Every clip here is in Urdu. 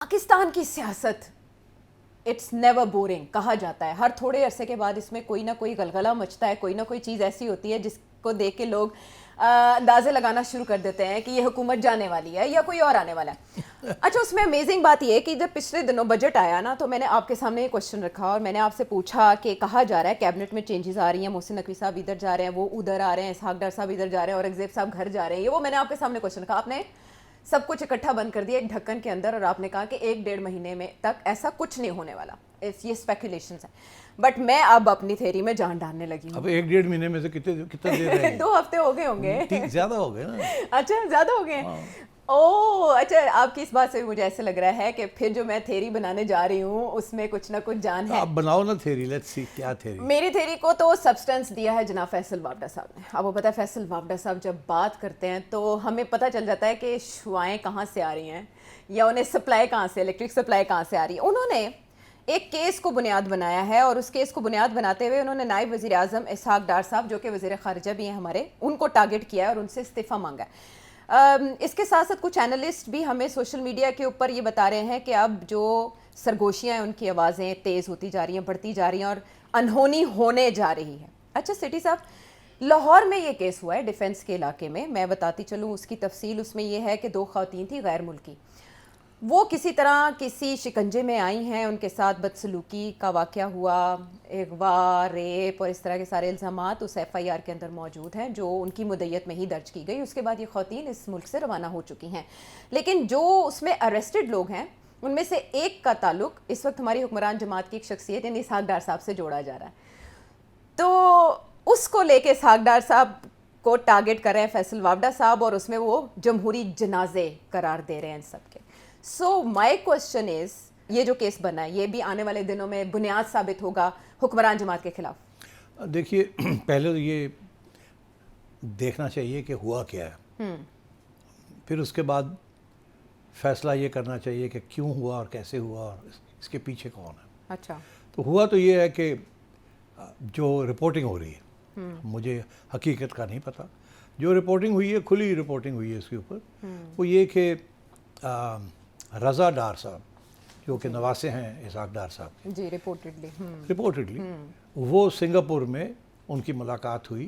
پاکستان کی سیاست اٹس نیور بورنگ کہا جاتا ہے. ہر تھوڑے عرصے کے بعد اس میں کوئی نہ کوئی غلغلہ مچتا ہے, کوئی نہ کوئی چیز ایسی ہوتی ہے جس کو دیکھ کے لوگ اندازے لگانا شروع کر دیتے ہیں کہ یہ حکومت جانے والی ہے یا کوئی اور آنے والا ہے. اچھا, اس میں امیزنگ بات یہ ہے کہ جب پچھلے دنوں بجٹ آیا نا, تو میں نے آپ کے سامنے یہ کوشچن رکھا اور میں نے آپ سے پوچھا کہ کہا جا رہا ہے کیبنٹ میں چینجز آ رہی ہیں, محسن نقوی صاحب ادھر جا رہے ہیں, وہ ادھر آ رہے ہیں, اسحاق ڈار صاحب ادھر جا رہے ہیں, اورنگزیب صاحب گھر جا رہے ہیں. یہ وہ میں نے آپ کے سامنے کوشچن رکھا, آپ نے سب کچھ اکٹھا بند کر دیا ایک ڈھکن کے اندر, اور آپ نے کہا کہ 1-1.5 مہینے میں تک ایسا کچھ نہیں ہونے والا. یہ اسپیکولیشنس ہیں, بٹ میں اب اپنی تھیوری میں جان ڈالنے لگی ہوں. اب 1-1.5 مہینے میں سے کتنا دیر رہے 2 ہفتے ہو گئے ہوں گے, زیادہ ہو گئے نا. اچھا زیادہ ہو گئے. اوہ اچھا, آپ کی اس بات سے مجھے ایسے لگ رہا ہے کہ پھر جو میں تھیوری بنانے جا رہی ہوں اس میں کچھ نہ کچھ جان ہے. آپ بناؤ نا تھیوری, لیٹس سی کیا تھیوری. میری تھیوری کو تو سبسٹنس دیا ہے جناب فیصل وافڈا صاحب نے. اب وہ پتہ ہے فیصل وافڈا صاحب جب بات کرتے ہیں تو ہمیں پتہ چل جاتا ہے کہ شعائیں کہاں سے آ رہی ہیں یا انہیں سپلائی کہاں سے, الیکٹرک سپلائی کہاں سے آ رہی ہے. انہوں نے ایک کیس کو بنیاد بنایا ہے, اور اس کیس کو بنیاد بناتے ہوئے انہوں نے نائب وزیر اعظم اسحاق ڈار صاحب جو کہ وزیر خارجہ بھی ہیں ہمارے, ان کو ٹارگٹ کیا ہے اور ان سے استعفیٰ مانگا ہے. اس کے ساتھ ساتھ کچھ اینالسٹ بھی ہمیں سوشل میڈیا کے اوپر یہ بتا رہے ہیں کہ اب جو سرگوشیاں ہیں ان کی آوازیں تیز ہوتی جا رہی ہیں, بڑھتی جا رہی ہیں اور انہونی ہونے جا رہی ہے. اچھا سٹی صاحب, لاہور میں یہ کیس ہوا ہے ڈیفنس کے علاقے میں بتاتی چلوں اس کی تفصیل. اس میں یہ ہے کہ 2 خواتین تھیں غیر ملکی, وہ کسی طرح کسی شکنجے میں آئی ہیں, ان کے ساتھ بدسلوکی کا واقعہ ہوا, اغوا, ریپ اور اس طرح کے سارے الزامات اس ایف آئی آر کے اندر موجود ہیں جو ان کی مدعیت میں ہی درج کی گئی. اس کے بعد یہ خواتین اس ملک سے روانہ ہو چکی ہیں, لیکن جو اس میں اریسٹڈ لوگ ہیں ان میں سے ایک کا تعلق اس وقت ہماری حکمران جماعت کی ایک شخصیت یعنی اسحاق ڈار صاحب سے جوڑا جا رہا ہے. تو اس کو لے کے اسحاق ڈار صاحب کو ٹارگٹ کر رہے ہیں فیصل وافڈا صاحب, اور اس میں وہ جمہوری جنازے قرار دے رہے ہیں ان سب کے. سو مائی کوشچن از, یہ جو کیس بنا ہے یہ بھی آنے والے دنوں میں بنیاد ثابت ہوگا حکمران جماعت کے خلاف. دیکھیے پہلے تو یہ دیکھنا چاہیے کہ ہوا کیا ہے, پھر اس کے بعد فیصلہ یہ کرنا چاہیے کہ کیوں ہوا اور کیسے ہوا اور اس کے پیچھے کون ہے. اچھا, تو ہوا تو یہ ہے کہ جو رپورٹنگ ہو رہی ہے, مجھے حقیقت کا نہیں پتہ, جو رپورٹنگ ہوئی ہے کھلی رپورٹنگ ہوئی ہے اس کے اوپر, وہ یہ کہ رضا ڈار صاحب جو کہ نواسے ہیں اسحاق ڈار صاحب کے, جی رپورٹڈلی وہ سنگاپور میں ان کی ملاقات ہوئی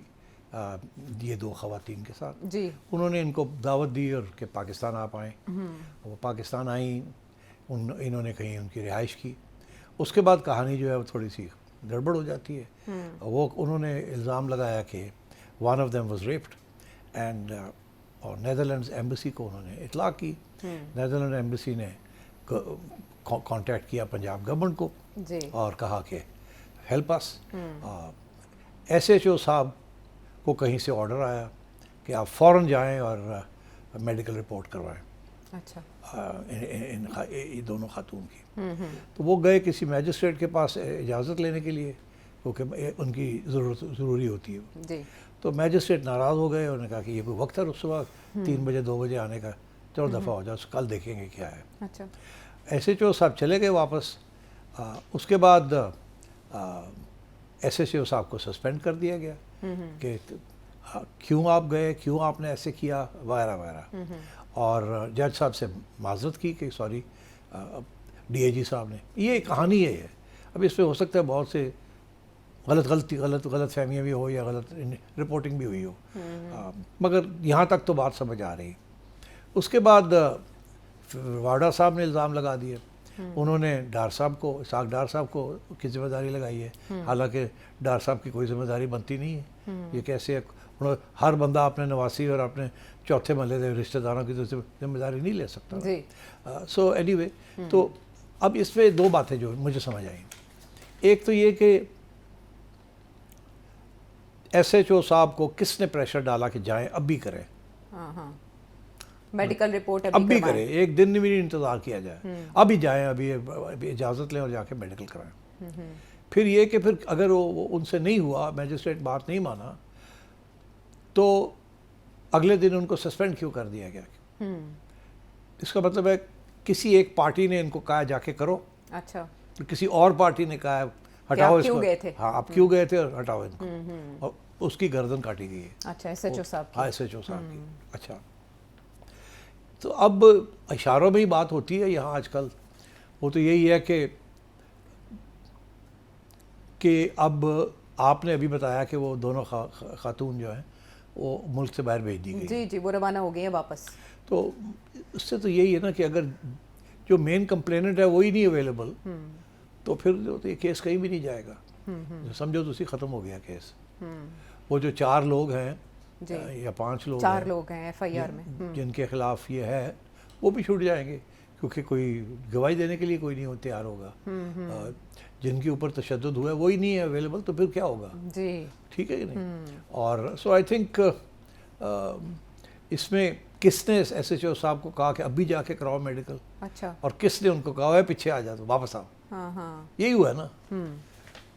یہ 2 خواتین کے ساتھ. جی, انہوں نے ان کو دعوت دی اور کہ پاکستان آپ آئیں. وہ پاکستان آئیں, انہوں نے کہیں ان کی رہائش کی. اس کے بعد کہانی جو ہے وہ تھوڑی سی گڑبڑ ہو جاتی ہے. وہ انہوں نے الزام لگایا کہ one of them was rapid and, اور نیدرلینڈز ایمبیسی کو انہوں نے اطلاع کی. نیدرلینڈ ایمبیسی نے کانٹیکٹ کیا پنجاب گورنمنٹ کو اور کہا کہ help us. S H O صاحب کو کہیں سے آرڈر آیا کہ آپ فوراً جائیں اور میڈیکل رپورٹ کروائیں. اچھا, ان دونوں خاتون کی. تو وہ گئے کسی میجسٹریٹ کے پاس اجازت لینے کے لیے, کیونکہ ان کی ضروری ہوتی ہے. جی, تو میجسٹریٹ ناراض ہو گئے, انہوں نے کہا کہ یہ کوئی وقت ہے صبح 3 بجے 2 بجے آنے کا, چلو دفعہ ہو جاؤ, کل دیکھیں گے کیا ہے. اچھا, ایس ایچ او صاحب چلے گئے واپس. اس کے بعد ایس ایچ او صاحب کو سسپینڈ کر دیا گیا کہ کیوں آپ گئے, کیوں آپ نے ایسے کیا وغیرہ وغیرہ. اور جج صاحب سے معذرت کی کہ سوری, ڈی اے جی صاحب نے. یہ کہانی ہے. اب اس پہ ہو سکتا ہے بہت سے غلط فہمیاں بھی ہو یا غلط رپورٹنگ بھی ہوئی ہو, مگر یہاں تک تو بات سمجھ آ رہی. اس کے بعد واڈا صاحب نے الزام لگا دیے. انہوں نے ڈار صاحب کو, اسحاق ڈار صاحب کو کی ذمہ داری لگائی ہے, حالانکہ ڈار صاحب کی کوئی ذمہ داری بنتی نہیں ہے. یہ کیسے, ہر بندہ اپنے نواسی اور اپنے چوتھے محلے کے رشتہ داروں کی ذمہ داری نہیں لے سکتا. سو اینی وے, تو اب اس میں 2 باتیں جو مجھے سمجھ آئیں. ایک تو یہ کہ ایس ایچ او صاحب کو کس نے پریشر ڈالا کہ جائیں, اب بھی کریں, میڈیکل رپورٹ اب بھی کریں, 1 دن بھی انتظار کیا جائے, ابھی جائیں, ابھی اجازت لیں اور جا کے میڈیکل کرائیں. پھر یہ کہ پھر اگر وہ ان سے نہیں ہوا, میجسٹریٹ بات نہیں مانا, تو اگلے دن ان کو سسپینڈ کیوں کر دیا گیا. اس کا مطلب ہے کسی ایک پارٹی نے ان کو کہا جا کے کرو. اچھا, کسی اور پارٹی نے کہا ہٹاؤ اس کو, ہاں آپ کیوں گئے تھے اور ہٹاؤ ان کو, اور اس کی گردن کاٹی گئی ہے. اچھا, ایس ایچ او صاحب, ہاں ایس ایچ او صاحب کی. اچھا, تو اب اشاروں میں ہی بات ہوتی ہے یہاں آج کل. وہ تو یہی ہے کہ اب آپ نے ابھی بتایا کہ وہ دونوں خاتون جو ہیں وہ ملک سے باہر بھیج دی گئی. جی وہ روانہ ہو گئی ہیں واپس. تو اس سے تو یہی ہے نا کہ اگر جو مین کمپلیننٹ ہے وہی نہیں اویلیبل تو پھر یہ کیس کہیں بھی نہیں جائے گا. سمجھو تو اسی ختم ہو گیا کیس. وہ جو 4 لوگ ہیں یا 5 لوگ 4 لوگ ہیں ایف آئی آر میں جن کے خلاف یہ ہے وہ بھی چھوٹ جائیں گے کیونکہ کوئی گواہی دینے کے لیے کوئی نہیں تیار ہوگا. جن کے اوپر تشدد ہوا ہے وہی نہیں ہے اویلیبل تو پھر کیا ہوگا. جی ٹھیک ہے کہ نہیں. اور سو آئی تھنک اس میں کس نے ایس ایچ او صاحب کو کہا کہ ابھی جا کے کراؤ میڈیکل, اچھا, اور کس نے ان کو کہا ہے پیچھے آ جا تو واپس آؤ. ہاں یہی ہوا ہے نا.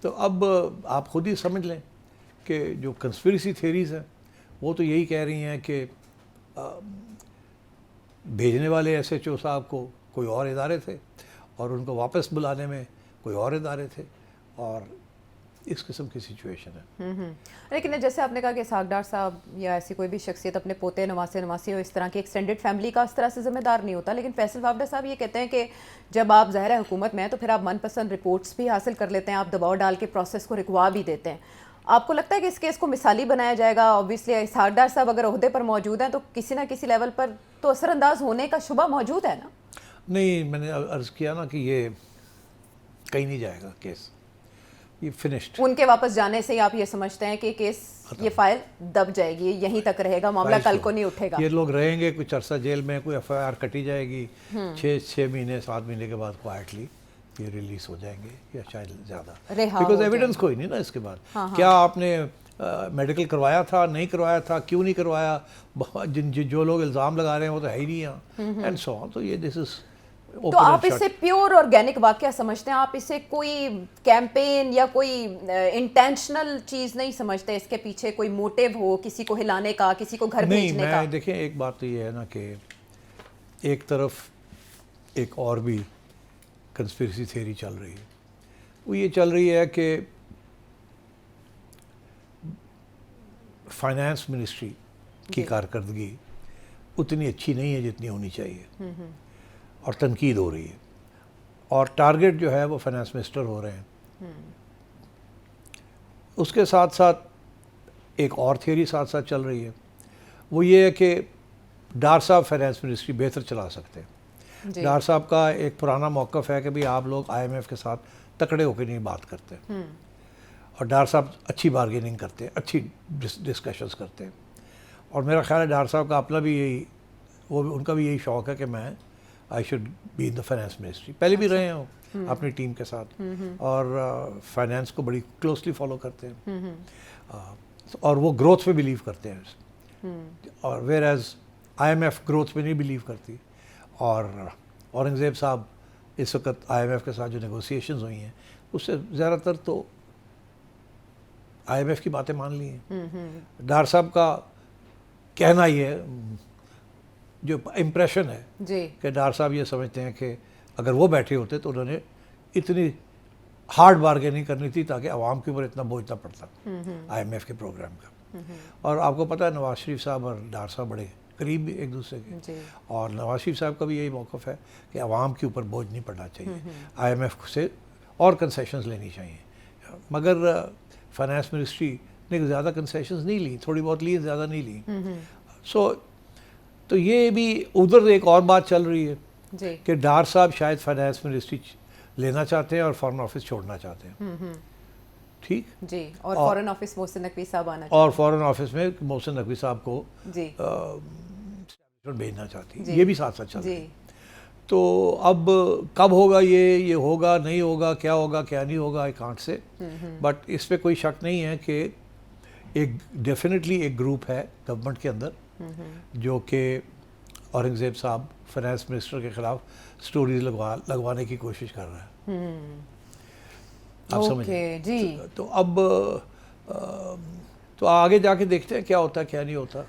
تو اب آپ خود ہی سمجھ لیں کہ جو کنسپریسی تھیریز ہیں وہ تو یہی کہہ رہی ہیں کہ بھیجنے والے ایس ایچ او صاحب کو کوئی اور ادارے تھے اور ان کو واپس بلانے میں کوئی اور ادارے تھے, اور اس قسم کی سچویشن ہے. لیکن جیسے آپ نے کہا کہ اسحاق ڈار صاحب یا ایسی کوئی بھی شخصیت اپنے پوتے نواسی اور اس طرح کی ایکسٹینڈڈ فیملی کا اس طرح سے ذمہ دار نہیں ہوتا, لیکن فیصل وافدہ صاحب یہ کہتے ہیں کہ جب آپ ظاہر حکومت میں ہیں تو پھر آپ من پسند رپورٹس بھی حاصل کر لیتے ہیں, آپ دباؤ ڈال کے پروسیس کو رکوا بھی دیتے ہیں. آپ کو لگتا ہے کہ اس کیس کو مثالی بنایا جائے گا؟ اوبیسلی اسحاق ڈار صاحب اگر عہدے پر موجود ہیں تو کسی نہ کسی لیول پر تو اثر انداز ہونے کا شبہ موجود ہے نا. نہیں, میں نے عرض کیا نا کہ یہ کہیں نہیں جائے گا کیس, یہ فنشڈ. ان کے واپس جانے سے آپ یہ سمجھتے ہیں کہ کیس یہ فائل دب جائے گی, یہیں تک رہے گا, معاملہ کل کو نہیں اٹھے گا؟ یہ لوگ رہیں گے کچھ عرصہ جیل میں, کوئی ایف آئی آر کٹی جائے گی, 6 مہینے 7 مہینے کے بعد کوائٹلی یہ ریلیز ہو جائیں گے یا شاید زیادہ, بیکاز ایویڈنس کوئی نہیں نا اس کے بعد. کیا آپ نے میڈیکل کروایا تھا, نہیں کروایا تھا, کیوں نہیں کروایا, جو لوگ الزام لگا رہے ہیں وہ تو ہے ہی نہیں یہاں, اینڈ سو آن. تو یہ دس از. تو آپ اسے پیور آرگینک واقعہ سمجھتے ہیں, آپ اسے کوئی کیمپین یا کوئی انٹینشنل چیز نہیں سمجھتے, اس کے پیچھے کوئی موٹیو ہو کسی کو ہلانے کا, کسی کو گھر بھیجنے کا؟ نہیں, دیکھیں ایک بات تو یہ ہے نا کہ ایک طرف ایک اور بھی کنسپریسی تھیوری چل رہی ہے, وہ یہ چل رہی ہے کہ فائنانس منسٹری کی کارکردگی اتنی اچھی نہیں ہے جتنی ہونی چاہیے, اور تنقید ہو رہی ہے, اور ٹارگٹ جو ہے وہ فائنانس منسٹر ہو رہے ہیں. اس کے ساتھ ساتھ ایک اور تھیوری ساتھ ساتھ چل رہی ہے, وہ یہ ہے کہ ڈار صاحب فائنانس منسٹری بہتر چلا سکتے ہیں. ڈار صاحب کا ایک پرانا موقف ہے کہ بھئی آپ لوگ آئی ایم ایف کے ساتھ تکڑے ہو کے نہیں بات کرتے, اور ڈار صاحب اچھی بارگیننگ کرتے ہیں, اچھی ڈسکشنز کرتے ہیں. اور میرا خیال ہے ڈار صاحب کا اپنا بھی یہی, ان کا بھی یہی شوق ہے کہ میں I should be in the finance ministry. پہلے بھی رہے ہیں اپنی ٹیم کے ساتھ, اور فائنانس کو بڑی کلوزلی فالو کرتے ہیں, اور وہ گروتھ پہ بلیو کرتے ہیں, اور whereas I M F growth پہ نہیں بلیو کرتی. اور اورنگزیب صاحب اس وقت آئی ایم ایف کے ساتھ جو نیگوسیشنز ہوئی ہیں اس سے زیادہ تر تو آئی ایم ایف کی باتیں مان لی ہیں. ڈار صاحب کا کہنا یہ ہے, جو امپریشن ہے کہ ڈار صاحب یہ سمجھتے ہیں کہ اگر وہ بیٹھے ہوتے تو انہوں نے اتنی ہارڈ بارگیننگ کرنی تھی تاکہ عوام کے اوپر اتنا بوجھ نہ پڑتا آئی ایم ایف کے پروگرام کا. اور آپ کو پتہ ہے نواز شریف صاحب اور ڈار صاحب بڑے قریب بھی ایک دوسرے کے, اور نواز شریف صاحب کا بھی یہی موقف ہے کہ عوام کے اوپر بوجھ نہیں پڑنا چاہیے, آئی ایم ایف سے اور کنسیشنز لینی چاہیے. مگر فائنانس منسٹری نے زیادہ کنسیشنز نہیں لی, تھوڑی بہت لی, زیادہ نہیں لی. تو یہ بھی ادھر ایک اور بات چل رہی ہے کہ ڈار صاحب شاید فائنانس منسٹری لینا چاہتے ہیں اور فارن آفس چھوڑنا چاہتے ہیں. ٹھیک جی, اور فارن آفس محسن نقوی صاحب آنا, اور فارن آفس میں محسن نقوی صاحب کو بھیجنا چاہتی ہے, یہ بھی ساتھ ساتھ چل رہی ہے. تو اب کب ہوگا یہ ہوگا نہیں ہوگا, کیا ہوگا کیا نہیں ہوگا, آئی کانٹ سے. بٹ اس پہ کوئی شک نہیں ہے کہ ایک ڈیفینیٹلی ایک گروپ ہے گورنمنٹ کے اندر جو کہ اورنگزیب صاحب فائنانس منسٹر کے خلاف سٹوریز لگوانے کی کوشش کر رہا ہے. آپ سمجھیں جی. تو اب تو آگے جا کے دیکھتے ہیں کیا ہوتا ہے کیا نہیں ہوتا.